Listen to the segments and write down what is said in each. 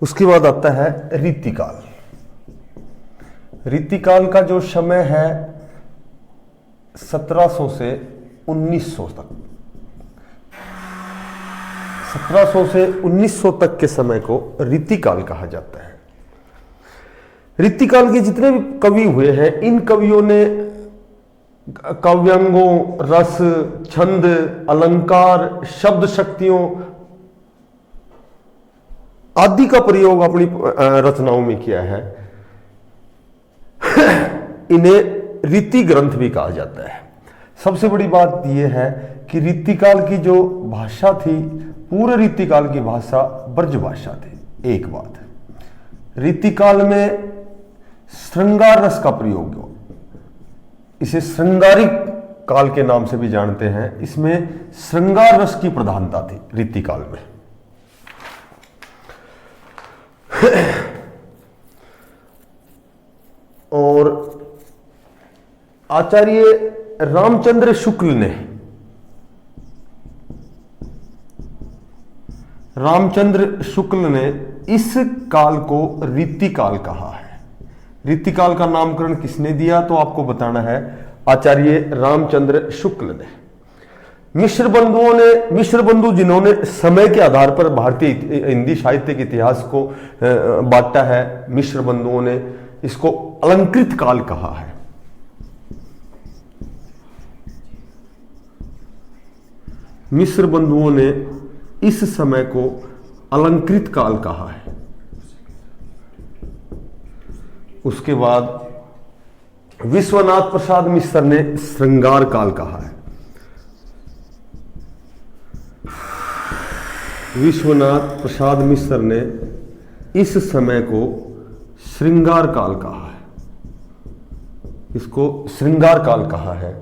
उसके बाद आता है रीतिकाल। रीतिकाल का जो समय है 1700 से 1900 तक, 1700 से 1900 तक के समय को रीतिकाल कहा जाता है। रीतिकाल के जितने भी कवि हुए हैं, इन कवियों ने काव्यांगों, रस, छंद, अलंकार, शब्द शक्तियों आदि का प्रयोग अपनी रचनाओं में किया है। इन्हें रीति ग्रंथ भी कहा जाता है। सबसे बड़ी बात यह है कि रीतिकाल की जो भाषा थी, पूरे रीतिकाल की भाषा ब्रज भाषा थी। एक बात, रीतिकाल में श्रृंगार रस का प्रयोग हो, इसे श्रृंगारिक काल के नाम से भी जानते हैं। इसमें श्रृंगार रस की प्रधानता थी रीतिकाल में। और आचार्य रामचंद्र शुक्ल ने इस काल को रीतिकाल कहा है। रीतिकाल का नामकरण किसने दिया तो आपको बताना है, आचार्य रामचंद्र शुक्ल ने। मिश्र बंधु जिन्होंने समय के आधार पर भारतीय हिंदी साहित्य के इतिहास को बांटा है, मिश्र बंधुओं ने इसको अलंकृत काल कहा है। मिश्र बंधुओं ने इस समय को अलंकृत काल कहा है। उसके बाद विश्वनाथ प्रसाद मिश्र ने श्रृंगार काल कहा है। विश्वनाथ प्रसाद मिश्र ने इस समय को श्रृंगार काल कहा है, इसको श्रृंगार काल कहा है।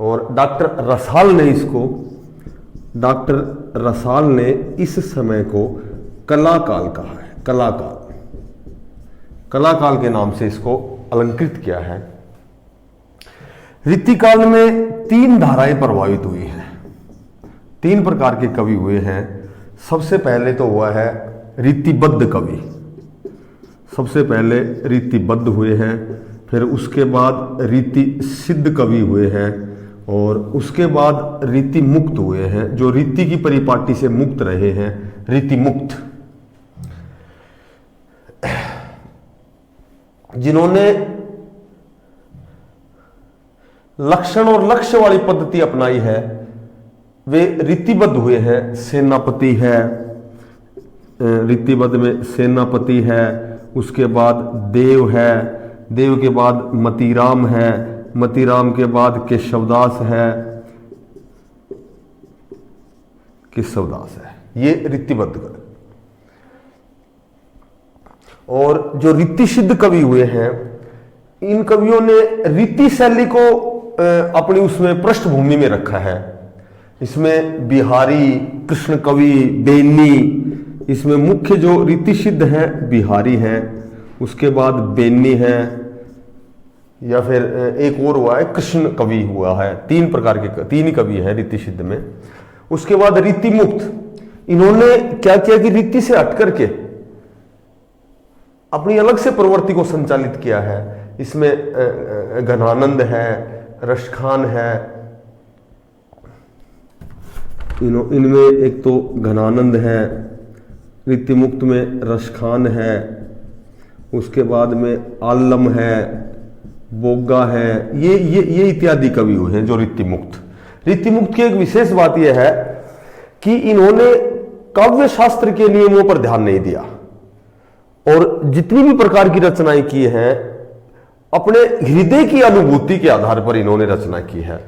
और डॉक्टर रसाल ने इस समय को कला काल कहा है। कला काल के नाम से इसको अलंकृत किया है। रीतिकाल में 3 धाराएं प्रभावित हुई हैं, 3 प्रकार के कवि हुए हैं। सबसे पहले तो हुआ है रीतिबद्ध कवि, सबसे पहले रीतिबद्ध हुए हैं, फिर उसके बाद रीति सिद्ध कवि हुए हैं, और उसके बाद रीति मुक्त हुए हैं, जो रीति की परिपाटी से मुक्त रहे हैं, रीति मुक्त। जिन्होंने लक्षण और लक्ष्य वाली पद्धति अपनाई है वे रीतिबद्ध हुए हैं। सेनापति है, रीतिबद्ध में सेनापति है, उसके बाद देव है, देव के बाद मतीराम है, मतीराम के बाद केशवदास है, केशवदास है, ये रीतिबद्ध कर। और जो रीति सिद्ध कवि हुए हैं, इन कवियों ने रीति शैली को अपनी उसमें पृष्ठभूमि में रखा है। इसमें बिहारी, कृष्ण कवि, बेनी, इसमें मुख्य जो रीति सिद्ध है बिहारी है, उसके बाद बेनी है, या फिर एक और हुआ है कृष्ण कवि हुआ है। 3 प्रकार के 3 ही कवि है रीति सिद्ध में। उसके बाद रीति मुक्त। इन्होंने क्या किया कि रीति से हट करके अपनी अलग से प्रवृत्ति को संचालित किया है। इसमें घनानंद है, रसखान है, इनमें एक तो घनानंद है, रीति मुक्त में रसखान है, उसके बाद में आलम है, बोगा है, ये इत्यादि कवि हुए हैं जो रीति मुक्त। रीति मुक्त की एक विशेष बात यह है कि इन्होंने काव्य शास्त्र के नियमों पर ध्यान नहीं दिया, और जितनी भी प्रकार की रचनाएं की हैं अपने हृदय की अनुभूति के आधार पर इन्होंने रचना की है।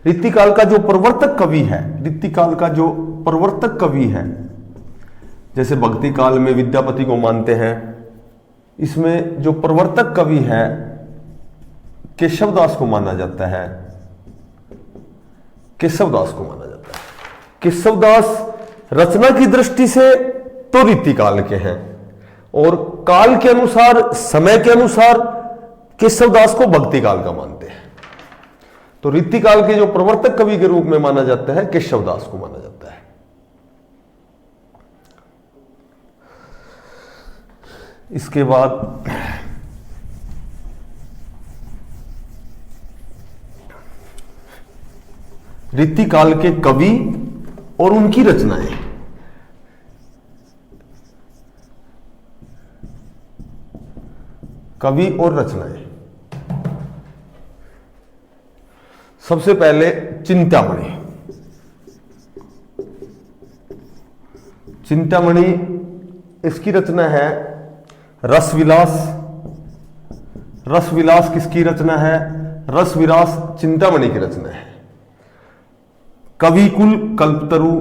रीतिकाल का जो प्रवर्तक कवि है, रीतिकाल का जो प्रवर्तक कवि है, जैसे भक्ति काल में विद्यापति को मानते हैं, इसमें जो प्रवर्तक कवि है केशवदास को माना जाता है। केशवदास को माना जाता है। केशवदास रचना की दृष्टि से तो रीतिकाल के हैं, और काल के अनुसार, समय के अनुसार केशवदास को भक्ति काल का मानते हैं। तो रीतिकाल के जो प्रवर्तक कवि के रूप में माना जाता है, केशवदास को माना जाता है। इसके बाद रीतिकाल के कवि और उनकी रचनाएं। कवि और रचनाएं। सबसे पहले चिंतामणि। चिंतामणि इसकी रचना है रसविलास। रसविलास किसकी रचना है? रसविलास चिंतामणि की रचना है। कविकुल कल्पतरु।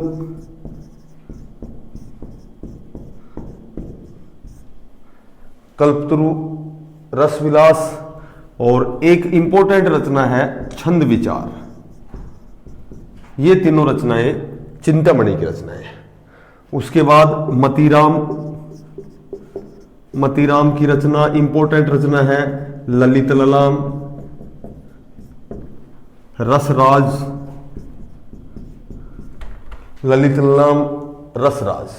कल्पतरु, रसविलास, और एक इंपॉर्टेंट रचना है छंद विचार। ये तीनों रचनाएं चिंतामणि की रचनाएं हैं। उसके बाद मतीराम। मतीराम की रचना इंपॉर्टेंट रचना है ललित ललाम, रसराज। ललित ललाम, रसराज।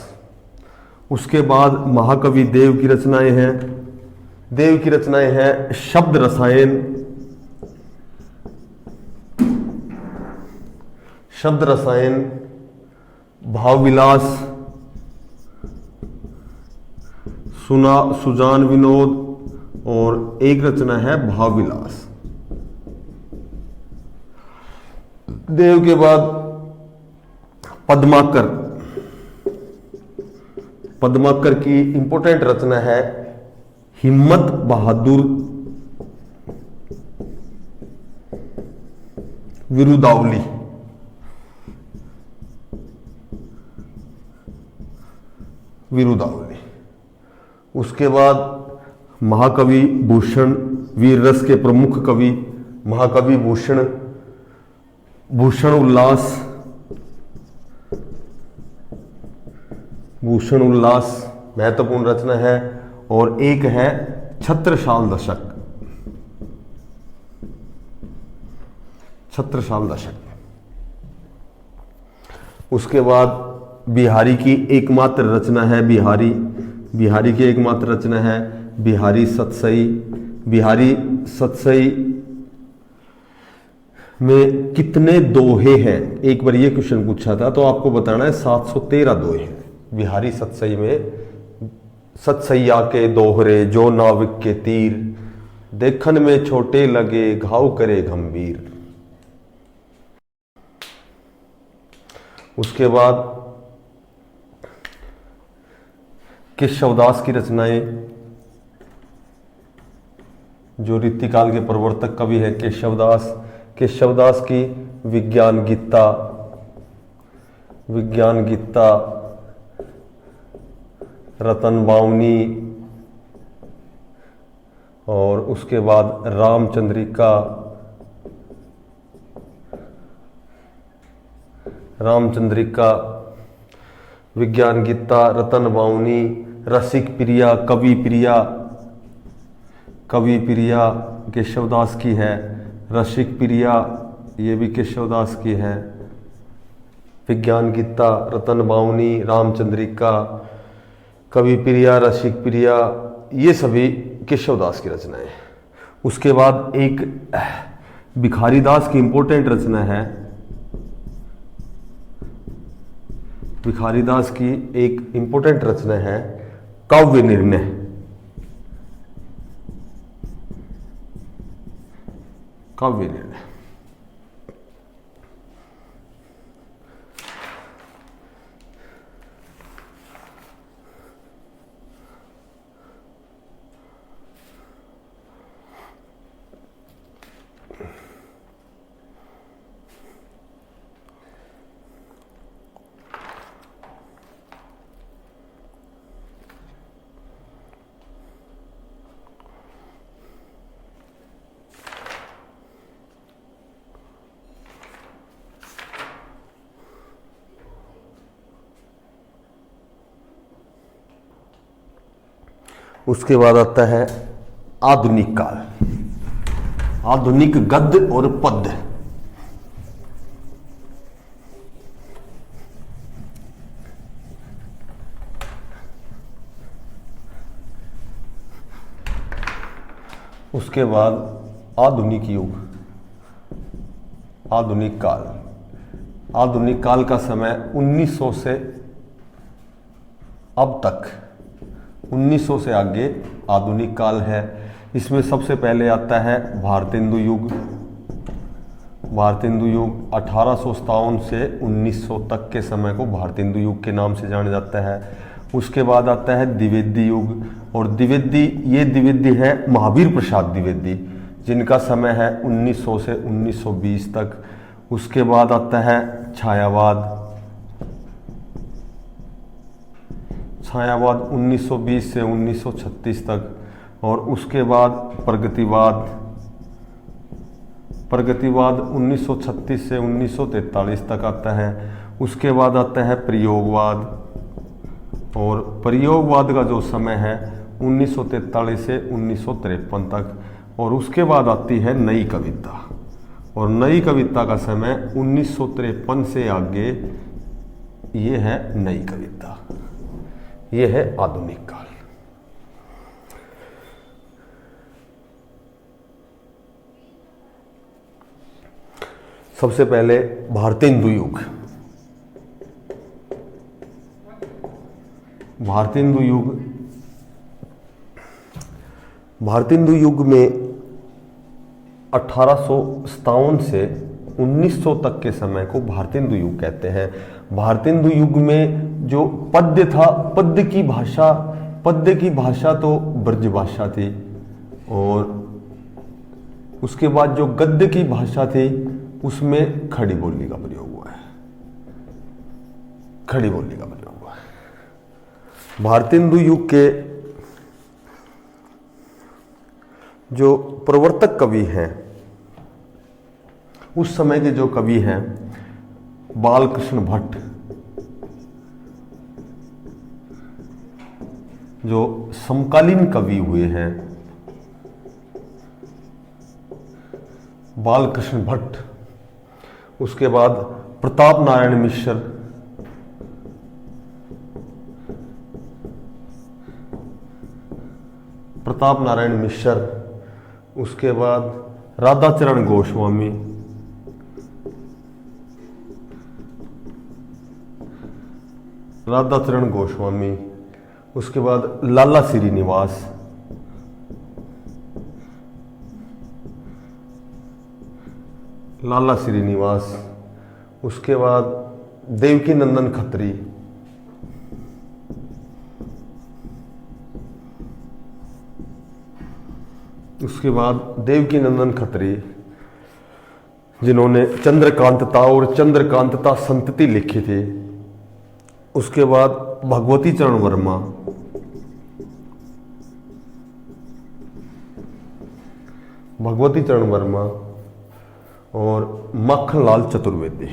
उसके बाद महाकवि देव की रचनाएं हैं। देव की रचनाएं हैं शब्द रसायन। शब्द रसायन, भावविलास, सुजान विनोद, और एक रचना है भावविलास। देव के बाद पद्माकर। पद्माकर की इंपॉर्टेंट रचना है हिम्मत बहादुर विरुदावली। विरुदावली। उसके बाद महाकवि भूषण, वीर रस के प्रमुख कवि महाकवि भूषण। भूषण उल्लास। भूषण उल्लास महत्वपूर्ण रचना है। और एक है छत्रसाल दशक। छत्रसाल दशक। उसके बाद बिहारी की एकमात्र रचना है बिहारी। बिहारी की एकमात्र रचना है बिहारी सतसई। बिहारी सतसई में कितने दोहे हैं? एक बार ये क्वेश्चन पूछा था तो आपको बताना है 713 दोहे हैं बिहारी सतसई में। सतसैया के दोहरे जो नाविक के तीर, देखन में छोटे लगे घाव करे गंभीर। उसके बाद केशवदास की रचनाएं, जो रीतिकाल के प्रवर्तक कवि हैं केशवदास। केशवदास की विज्ञान गीता। विज्ञान गीता, रतन बावनी, और उसके बाद रामचंद्रिका। रामचंद्रिका, विज्ञान गीता, रतन बावनी, रसिक प्रिया, कवि प्रिया। कवि प्रिया केशवदास की है। रसिक प्रिया ये भी केशवदास की है। विज्ञान गीता, रतन बावनी, रामचंद्रिका, कवि प्रिया, रसिक प्रिया, ये सभी केशवदास की रचनाएं हैं। उसके बाद एक भिखारी दास की इंपॉर्टेंट रचना है। भिखारी दास की एक इंपॉर्टेंट रचना है काव्य निर्णय। काव्य निर्णय। उसके बाद आता है आधुनिक काल। आधुनिक गद्य और पद्य। उसके बाद आधुनिक युग, आधुनिक काल। आधुनिक काल का समय 1900 से अब तक, 1900 से आगे आधुनिक काल है। इसमें सबसे पहले आता है भारतेंदु युग। भारतेंदु युग 1857 से 1900 तक के समय को भारतेंदु युग के नाम से जाना जाता है। उसके बाद आता है द्विवेदी युग, और द्विवेदी है महावीर प्रसाद द्विवेदी, जिनका समय है 1900 से 1920 तक। उसके बाद आता है छायावाद। छायावाद 1920 से 1936 तक। और उसके बाद प्रगतिवाद। प्रगतिवाद 1936 से 1943 तक आता है। उसके बाद आता है प्रयोगवाद, और प्रयोगवाद का जो समय है 1943 से 1953 तक। और उसके बाद आती है नई कविता, और नई कविता का समय 1953 से आगे, ये है नई कविता, ये है आधुनिक काल। सबसे पहले भारतेंदु युग। भारतेंदु युग, भारतेंदु युग में 1857 से 1900 तक के समय को भारतेंदु युग कहते हैं। भारतेंदु युग में जो पद्य था, पद्य की भाषा तो ब्रज भाषा थी, और उसके बाद जो गद्य की भाषा थी उसमें खड़ी बोली का प्रयोग हुआ है। खड़ी बोली का प्रयोग हुआ है। भारतेंदु युग के जो प्रवर्तक कवि हैं, उस समय के जो कवि हैं, बालकृष्ण भट्ट, जो समकालीन कवि हुए हैं, बालकृष्ण भट्ट। उसके बाद प्रताप नारायण मिश्र, प्रताप नारायण मिश्र। उसके बाद राधाचरण गोस्वामी, राधाचरण गोस्वामी। उसके बाद लाला श्रीनिवास, लाला श्रीनिवास। उसके बाद देवकी नंदन खत्री, उसके बाद देवकी नंदन खत्री, जिन्होंने चंद्रकांतता और चंद्रकांतता संतति लिखी थी। उसके बाद भगवती चरण वर्मा, भगवती चरण वर्मा, और मक्खनलाल चतुर्वेदी।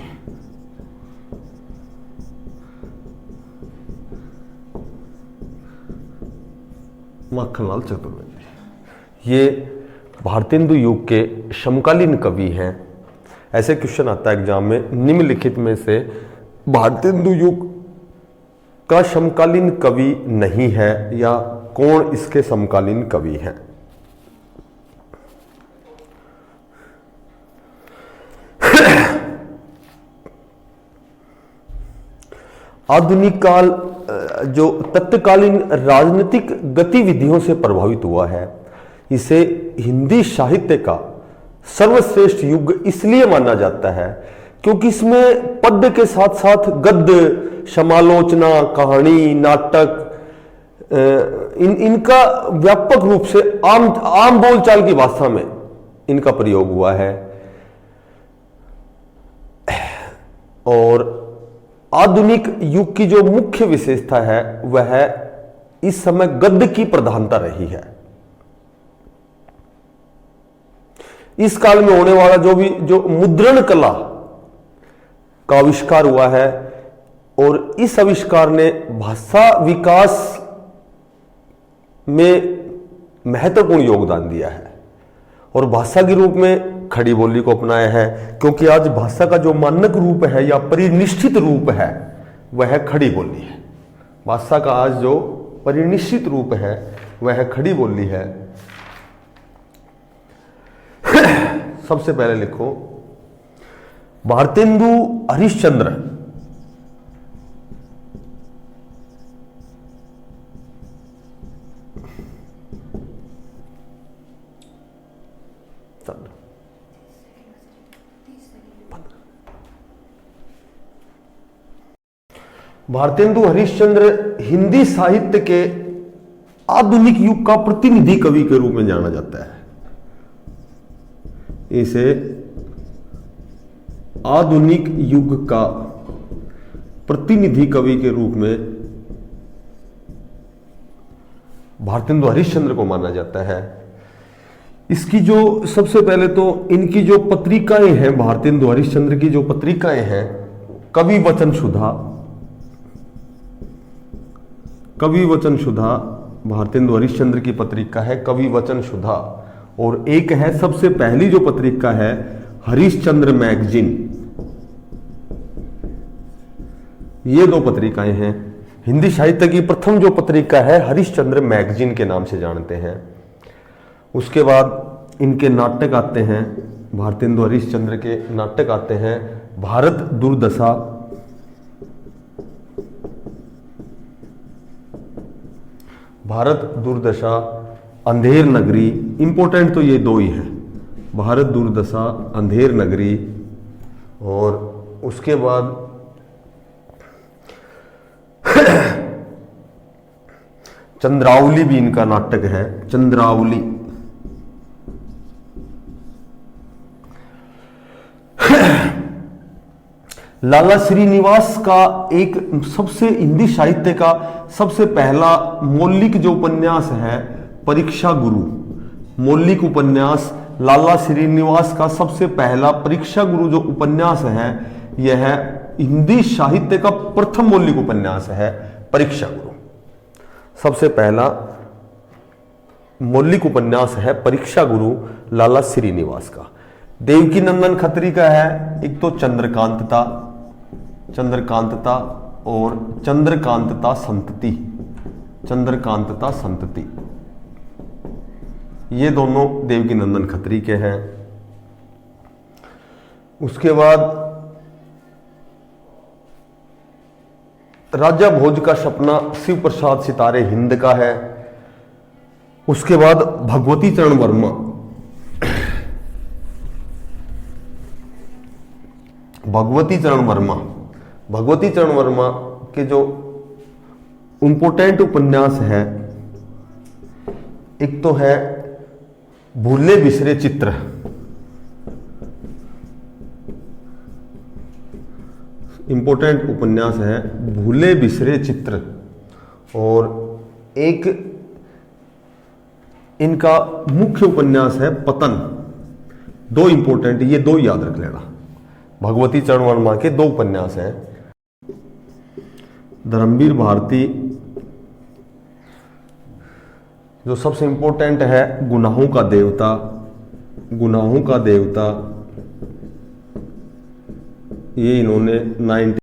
मक्खनलाल चतुर्वेदी, ये भारतेंदु युग के समकालीन कवि हैं। ऐसे क्वेश्चन आता है एग्जाम में, निम्नलिखित में से भारतेंदु युग का समकालीन कवि नहीं है, या कौन इसके समकालीन कवि हैं? आधुनिक काल जो तत्कालीन राजनीतिक गतिविधियों से प्रभावित हुआ है, इसे हिंदी साहित्य का सर्वश्रेष्ठ युग इसलिए माना जाता है क्योंकि इसमें पद्य के साथ साथ गद्य, समालोचना, कहानी, नाटक, इनका व्यापक रूप से आम बोलचाल की भाषा में इनका प्रयोग हुआ है। और आधुनिक युग की जो मुख्य विशेषता है वह है इस समय गद्य की प्रधानता रही है। इस काल में होने वाला जो मुद्रण कला का आविष्कार हुआ है, और इस आविष्कार ने भाषा विकास में महत्वपूर्ण योगदान दिया है, और भाषा के रूप में खड़ी बोली को अपनाया है। क्योंकि आज भाषा का जो मानक रूप है या परिनिष्ठित रूप है वह खड़ी बोली है। भाषा का आज जो परिनिष्ठित रूप है वह खड़ी बोली है। सबसे पहले लिखो भारतेंदु हरिश्चंद्र। भारतेंदु हरिश्चंद्र हिंदी साहित्य के आधुनिक युग का प्रतिनिधि कवि के रूप में जाना जाता है। इसे आधुनिक युग का प्रतिनिधि कवि के रूप में भारतेंदु हरिश्चंद्र को माना जाता है। इसकी जो सबसे पहले तो इनकी जो पत्रिकाएं हैं, भारतेंदु हरिश्चंद्र की जो पत्रिकाएं हैं, कवि वचन सुधा, कवि वचन सुधा भारतेंदु हरिश्चंद्र की पत्रिका है कवि वचन सुधा, और एक है सबसे पहली जो पत्रिका है हरिश्चंद्र मैगजीन। ये दो पत्रिकाएं हैं। हिंदी साहित्य की प्रथम जो पत्रिका है हरिश्चंद्र मैगजीन के नाम से जानते हैं। उसके बाद इनके नाटक आते हैं, भारतेंदु हरिश्चंद्र के नाटक आते हैं भारत दुर्दशा, भारत दुर्दशा, अंधेर नगरी। इंपॉर्टेंट तो ये दो ही है, भारत दुर्दशा, अंधेर नगरी। और उसके बाद चंद्रावली भी इनका नाटक है, चंद्रावली। लाला श्रीनिवास का एक सबसे हिंदी साहित्य का सबसे पहला मौलिक जो उपन्यास है परीक्षा गुरु, मौलिक उपन्यास लाला श्रीनिवास का सबसे पहला परीक्षा गुरु जो उपन्यास है, यह है हिंदी साहित्य का प्रथम मौलिक उपन्यास है परीक्षा गुरु। सबसे पहला मौलिक उपन्यास है परीक्षा गुरु लाला श्रीनिवास का। देवकी नंदन खत्री का है एक तो चंद्रकांतता, चंद्रकांतता और चंद्रकांतता संतति, चंद्रकांतता संतति, ये दोनों देवकी नंदन खत्री के हैं। उसके बाद राजा भोज का सपना शिव प्रसाद सितारे हिंद का है। उसके बाद भगवती चरण वर्मा, भगवती चरण वर्मा, भगवती चरण वर्मा के जो इंपोर्टेंट उपन्यास है, एक तो है भूले बिसरे चित्र, इंपोर्टेंट उपन्यास है भूले बिसरे चित्र, और एक इनका मुख्य उपन्यास है पतन। दो इंपोर्टेंट, ये दो याद रख लेना, भगवती चरण वर्मा के दो उपन्यास हैं। धर्मवीर भारती जो सबसे इंपॉर्टेंट है गुनाहों का देवता, गुनाहों का देवता, ये इन्होंने